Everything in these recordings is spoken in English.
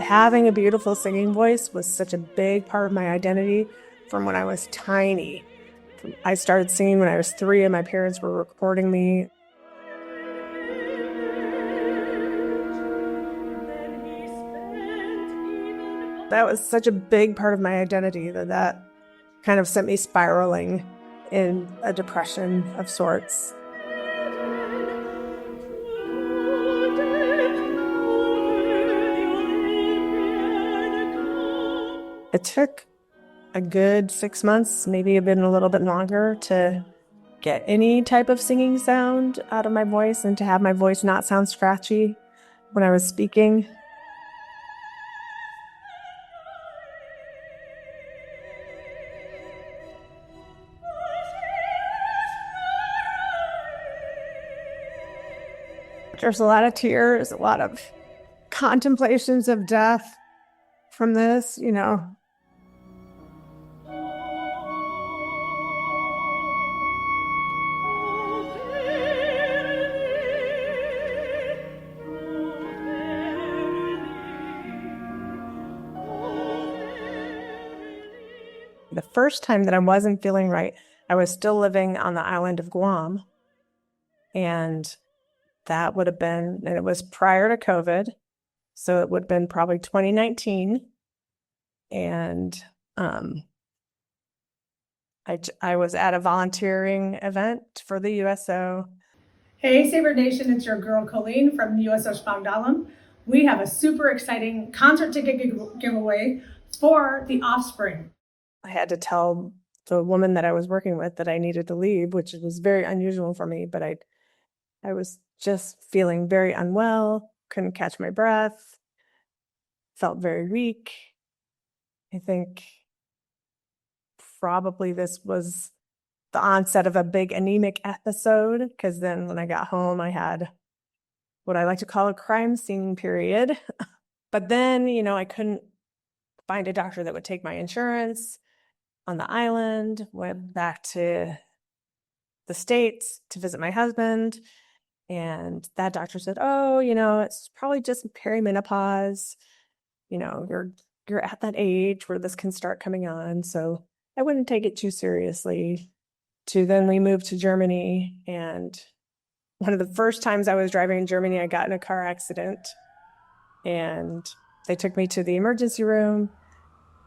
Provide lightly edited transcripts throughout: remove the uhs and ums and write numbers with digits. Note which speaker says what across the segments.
Speaker 1: having a beautiful singing voice was such a big part of my identity from when I was tiny. I started singing when I was 3 and my parents were recording me. That was such a big part of my identity that kind of sent me spiraling in a depression of sorts. It took a good 6 months, maybe even a little bit longer, to get any type of singing sound out of my voice and to have my voice not sound scratchy when I was speaking. There's a lot of tears, a lot of contemplations of death from this, you know. The first time that I wasn't feeling right, I was still living on the island of Guam. And that would have been, and it was prior to COVID. So it would have been probably 2019. And I was at a volunteering event for the USO.
Speaker 2: Hey, Saber Nation, it's your girl Colleen from USO Spangdalam. We have a super exciting concert ticket giveaway for The Offspring.
Speaker 1: I had to tell the woman that I was working with that I needed to leave, which was very unusual for me, but I was just feeling very unwell, couldn't catch my breath, felt very weak. I think probably this was the onset of a big anemic episode, because then when I got home, I had what I like to call a crime scene period. But then, you know, I couldn't find a doctor that would take my insurance on the island, went back to the States to visit my husband. And that doctor said, oh, you know, it's probably just perimenopause. You know, you're at that age where this can start coming on. So I wouldn't take it too seriously. Then we moved to Germany. And one of the first times I was driving in Germany, I got in a car accident. And they took me to the emergency room.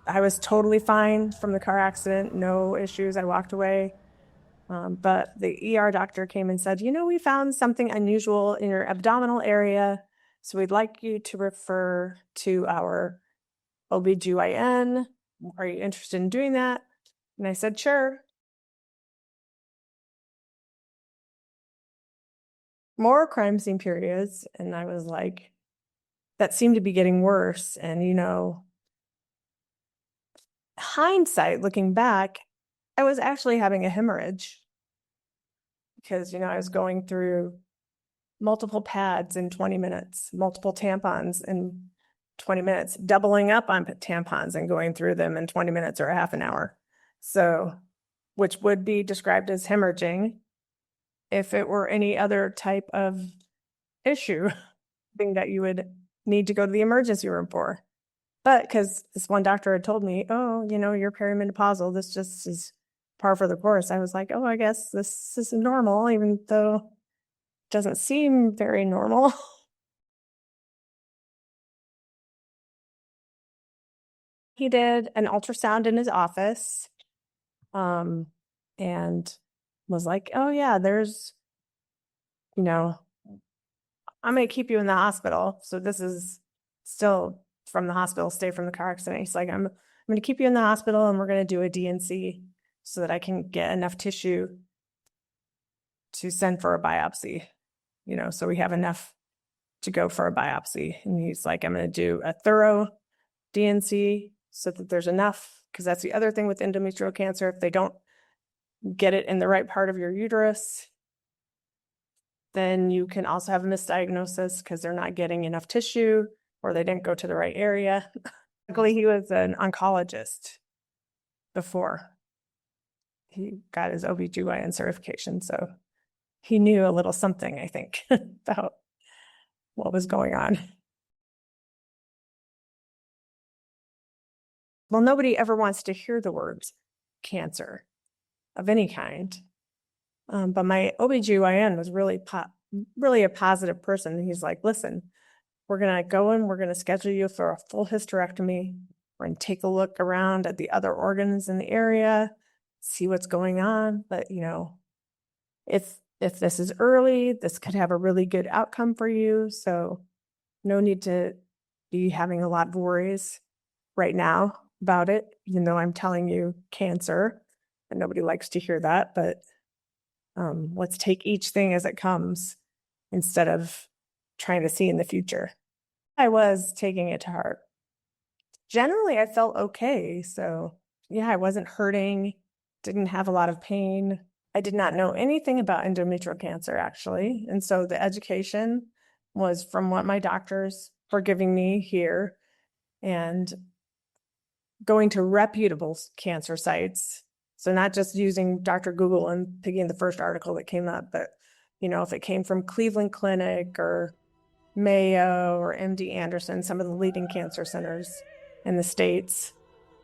Speaker 1: I was totally fine from the car accident, no issues. I walked away. But the ER doctor came and said, you know, we found something unusual in your abdominal area. So we'd like you to refer to our OB/GYN. Are you interested in doing that? And I said, sure. More crime scene periods. And I was like, that seemed to be getting worse. And, you know, hindsight, looking back, I was actually having a hemorrhage because, you know, I was going through multiple pads in 20 minutes, multiple tampons in 20 minutes, doubling up on tampons and going through them in 20 minutes or a half an hour. So, which would be described as hemorrhaging if it were any other type of issue, thing that you would need to go to the emergency room for. But because this one doctor had told me, oh, you know, you're perimenopausal, this just is par for the course. I was like, oh, I guess this is normal, even though it doesn't seem very normal. He did an ultrasound in his office, and was like, oh yeah, there's, you know, I'm going to keep you in the hospital. So this is still from the hospital, stay from the car accident. He's like, I'm going to keep you in the hospital and we're going to do a DNC so that I can get enough tissue to send for a biopsy, you know, so we have enough to go for a biopsy. And he's like, I'm going to do a thorough DNC so that there's enough, because that's the other thing with endometrial cancer. If they don't get it in the right part of your uterus, then you can also have a misdiagnosis because they're not getting enough tissue or they didn't go to the right area. Luckily, he was an oncologist before he got his OB/GYN certification. So he knew a little something, I think, about what was going on. Well, nobody ever wants to hear the words cancer of any kind. But my OBGYN was really a positive person. He's like, listen, we're going to go in, we're going to schedule you for a full hysterectomy. We're going to take a look around at the other organs in the area, see what's going on. But, if this is early, this could have a really good outcome for you. So no need to be having a lot of worries right now about it, even though I'm telling you cancer, and nobody likes to hear that. But let's take each thing as it comes instead of trying to see in the future. I was taking it to heart. Generally, I felt okay. So, yeah, I wasn't hurting, didn't have a lot of pain. I did not know anything about endometrial cancer, actually. And so the education was from what my doctors were giving me here and going to reputable cancer sites. So not just using Dr. Google and picking the first article that came up, but, if it came from Cleveland Clinic or Mayo or MD Anderson, some of the leading cancer centers in the States,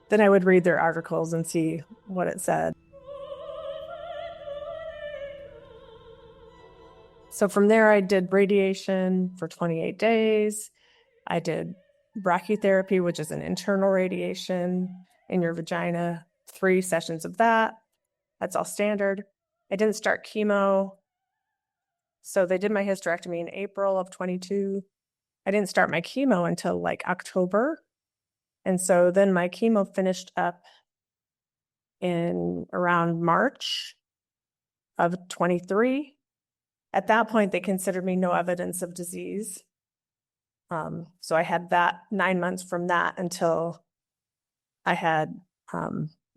Speaker 1: then I would read their articles and see what it said. So from there, I did radiation for 28 days. I did brachytherapy, which is an internal radiation in your vagina, 3 sessions of that. That's all standard. I didn't start chemo. So they did my hysterectomy in April of 22. I didn't start my chemo until like October. And so then my chemo finished up in around March of 23. At that point, they considered me no evidence of disease. So I had that 9 months from that until I had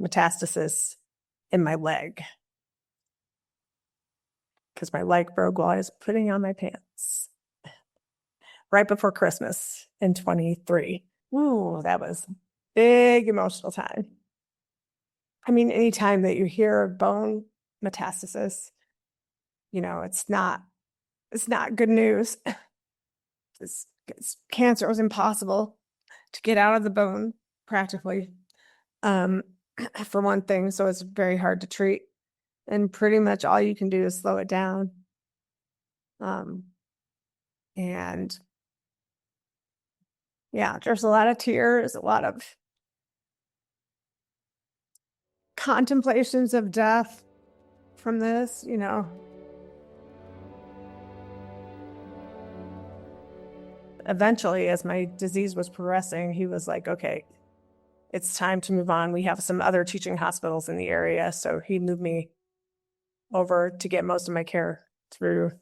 Speaker 1: metastasis in my leg, because my leg broke while I was putting on my pants right before Christmas in 23. Ooh, that was a big emotional time. I mean, anytime that you hear of bone metastasis, it's not good news. This cancer was impossible to get out of the bone, practically, for one thing. So it's very hard to treat. And pretty much all you can do is slow it down. And yeah, there's a lot of tears, a lot of contemplations of death from this, Eventually, as my disease was progressing, he was like, okay, it's time to move on. We have some other teaching hospitals in the area. So he moved me over to get most of my care through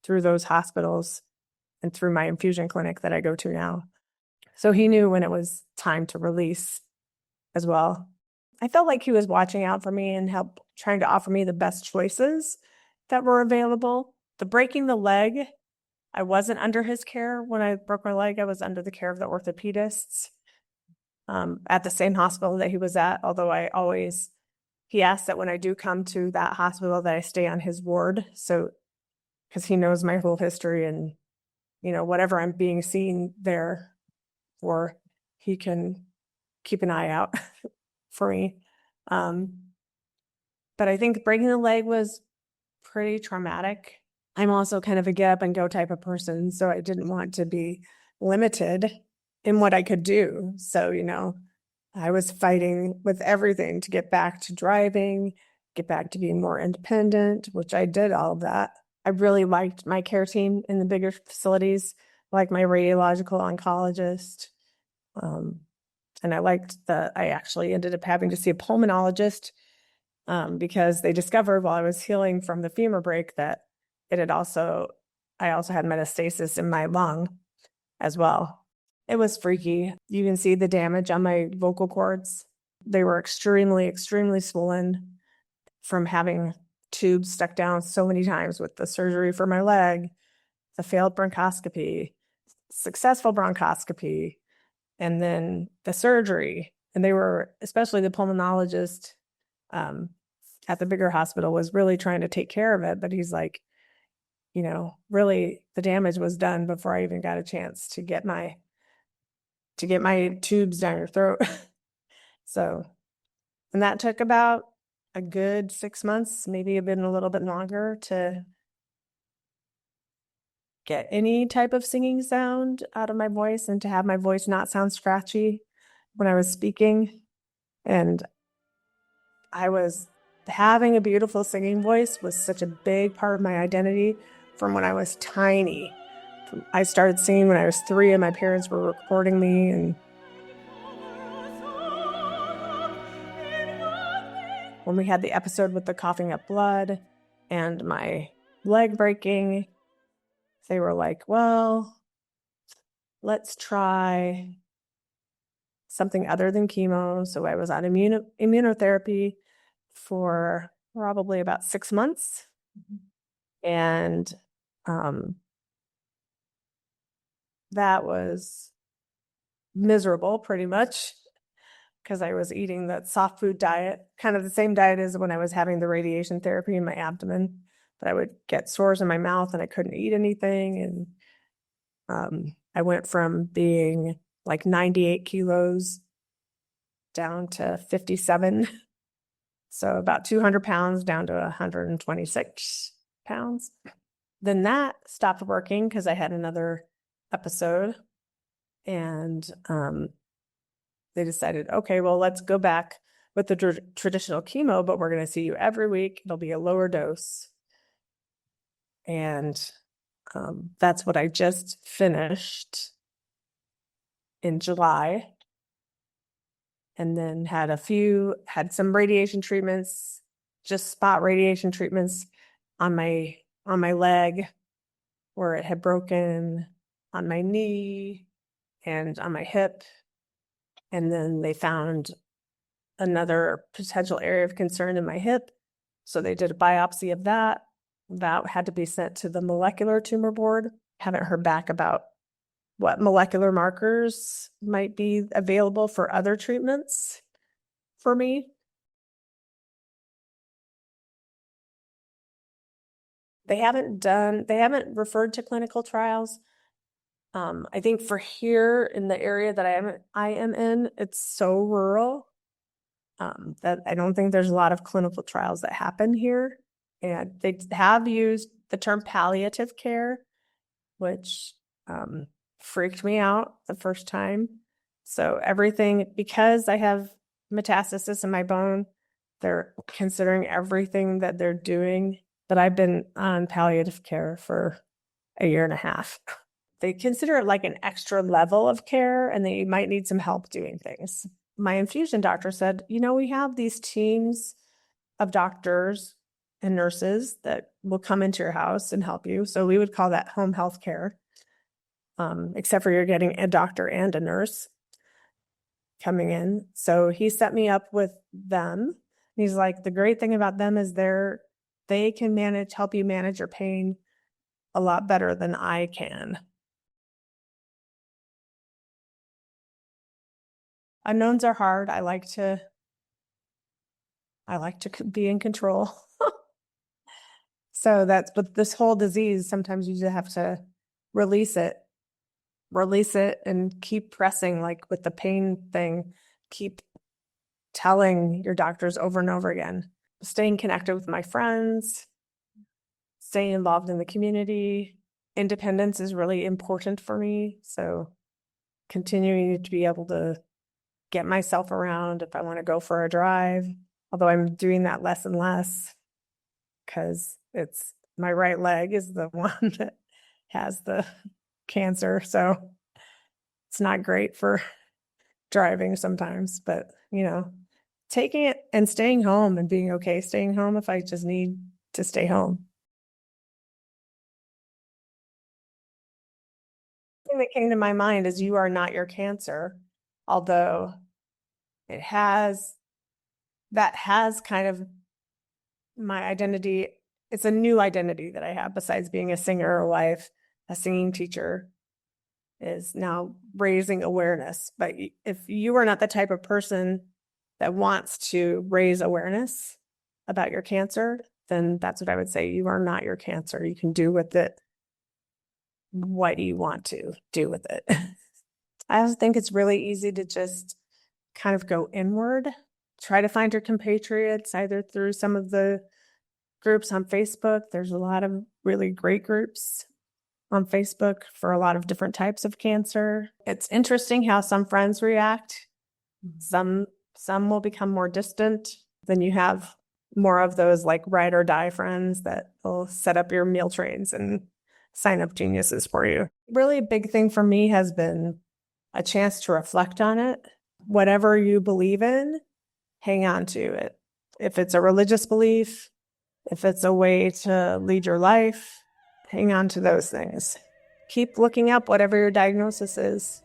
Speaker 1: those hospitals and through my infusion clinic that I go to now. So he knew when it was time to release as well. I felt like he was watching out for me and trying to offer me the best choices that were available. The breaking the leg, I wasn't under his care. When I broke my leg, I was under the care of the orthopedists at the same hospital that he was at, although he asked that when I do come to that hospital that I stay on his ward. So, because he knows my whole history and, whatever I'm being seen there for, he can keep an eye out for me. But I think breaking the leg was pretty traumatic. I'm also kind of a get up and go type of person, so I didn't want to be limited in what I could do. So, I was fighting with everything to get back to driving, get back to being more independent, which I did all of that. I really liked my care team in the bigger facilities, like my radiological oncologist. And I actually ended up having to see a pulmonologist because they discovered while I was healing from the femur break that I also had metastasis in my lung as well. It was freaky. You can see the damage on my vocal cords. They were extremely, extremely swollen from having tubes stuck down so many times with the surgery for my leg, the failed bronchoscopy, successful bronchoscopy, and then the surgery. And they were, especially the pulmonologist at the bigger hospital, was really trying to take care of it. But he's like, really, the damage was done before I even got a chance to get my to get my tubes down your throat. So, and that took about a good 6 months, maybe even a little bit longer to get any type of singing sound out of my voice and to have my voice not sound scratchy when I was speaking. And having a beautiful singing voice was such a big part of my identity from when I was tiny. I started singing when I was 3 and my parents were recording me, and when we had the episode with the coughing up blood and my leg breaking, they were like, well, let's try something other than chemo. So I was on immunotherapy for probably about 6 months. And that was miserable pretty much because I was eating that soft food diet, kind of the same diet as when I was having the radiation therapy in my abdomen. But I would get sores in my mouth and I couldn't eat anything. And I went from being like 98 kilos down to 57. So about 200 pounds down to 126 pounds. Then that stopped working because I had another episode. And they decided, okay, well, let's go back with the traditional chemo, but we're going to see you every week. It'll be a lower dose. And that's what I just finished in July. And then had some radiation treatments, just spot radiation treatments on my leg where it had broken, on my knee and on my hip. And then they found another potential area of concern in my hip. So they did a biopsy of that. That had to be sent to the molecular tumor board. Haven't heard back about what molecular markers might be available for other treatments for me. They haven't referred to clinical trials. I think for here in the area that I am in, it's so rural that I don't think there's a lot of clinical trials that happen here. And they have used the term palliative care, which freaked me out the first time. So everything, because I have metastasis in my bone, they're considering everything that they're doing, but I've been on palliative care for a year and a half. They consider it like an extra level of care and they might need some help doing things. My infusion doctor said, we have these teams of doctors and nurses that will come into your house and help you. So we would call that home health care, except for you're getting a doctor and a nurse coming in. So he set me up with them. He's like, the great thing about them is they can help you manage your pain a lot better than I can. Unknowns are hard. I like to be in control. So but this whole disease, sometimes you just have to release it and keep pressing, like with the pain thing, keep telling your doctors over and over again, staying connected with my friends, staying involved in the community. Independence is really important for me. So continuing to be able to get myself around if I want to go for a drive, although I'm doing that less and less because it's my right leg is the one that has the cancer. So it's not great for driving sometimes, but taking it and staying home and being okay staying home if I just need to stay home. The thing that came to my mind is you are not your cancer, although that has kind of my identity. It's a new identity that I have besides being a singer, a wife, a singing teacher, is now raising awareness. But if you are not the type of person that wants to raise awareness about your cancer, then that's what I would say. You are not your cancer. You can do with it what you want to do with it. I also think it's really easy to just kind of go inward. Try to find your compatriots either through some of the groups on Facebook. There's a lot of really great groups on Facebook for a lot of different types of cancer. It's interesting how some friends react. Some will become more distant. Then you have more of those like ride or die friends that will set up your meal trains and sign up geniuses for you. Really a big thing for me has been a chance to reflect on it. Whatever you believe in, hang on to it. If it's a religious belief, if it's a way to lead your life, hang on to those things. Keep looking up whatever your diagnosis is.